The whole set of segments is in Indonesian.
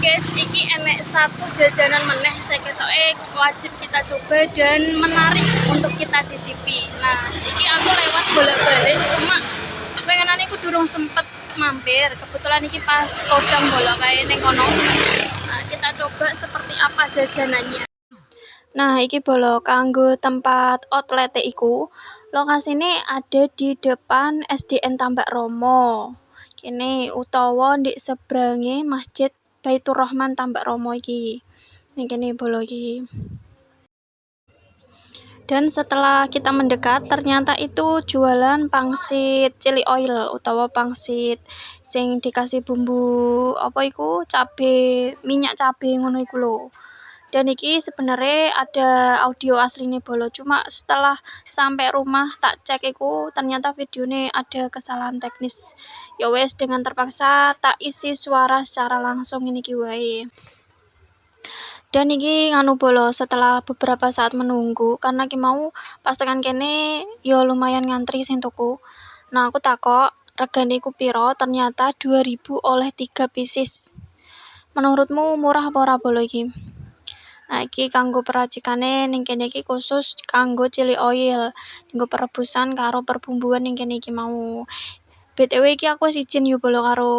guys, iki enek satu jajanan meneh saya ketoke wajib kita coba dan menarik untuk kita cicipi. Nah, iki aku lewat bolak-balik cuma pengenane aku durung sempet mampir. Kebetulan iki pas kodang bolak kae ning kono. Nah, kita coba seperti apa jajanannya. Nah, iki bolo kanggo tempat outlet iku. Lokasine ada di depan SDN Tambak Romo. Kene utawa di seberange Masjid Baitur Rahman Tambak Romo iki. Ning kene bolo iki. Dan setelah kita mendekat, ternyata itu jualan pangsit chili oil utawa pangsit sing dikasih bumbu apa iku cabe, minyak cabe ngono iku lho. Dan iki sebenarnya ada audio aslinya bolo, cuma setelah sampai rumah tak cek iku ternyata videonya ada kesalahan teknis. Ya wes dengan terpaksa tak isi suara secara langsung ini ki wae. Dan iki nganu bolo, setelah beberapa saat menunggu karena ki mau pas tekan kene yo lumayan ngantri sing tuku. Nah, aku takok regane iku piro, ternyata 2000 oleh 3 pieces. Menurutmu murah apa ora bolo iki? Nah, iki kanggo peracikane ning kene iki khusus kanggo chili oil, kanggo perebusan karo perbumbuan ning kene iki mau. BTW iki aku wis izin yo bolo karo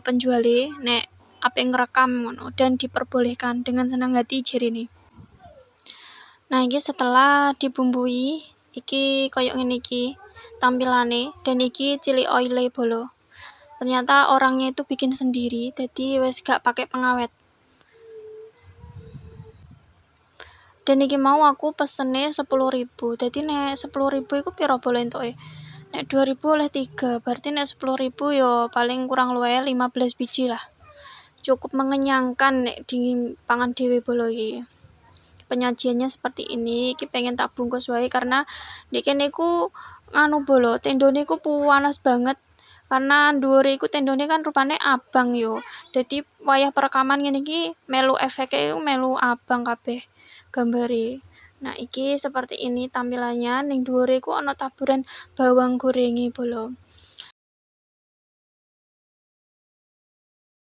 penjuale nek ape ngerekam ngono dan diperbolehkan dengan senang hati jarine. Nah, iki setelah dibumbui iki koyo ngene iki tampilane dan iki chili oil bolo. Ternyata orangnya itu bikin sendiri, jadi wis gak pakai pengawet. Dan iki mau aku pesene 10.000. Jadi nek 10.000 iku piro bolo entuke? Nek 2000 oleh 3, berarti nek 10.000 yo paling kurang luwih 15 biji lah. Cukup mengenyangkan nek dipangan dhewe bolo iki. Penyajiannya seperti ini, iki pengen tak bungkus wae karena nek kene iku nganu bolo, tendone iku panas banget. Karena dhuwure iku tendone kan rupane abang yo. Dadi wayah perekaman ngene iki melu efeke melu abang kabeh gambare. Nah, iki seperti ini tampilannya, ning dhuwure iku ana taburan bawang gorengi bolo.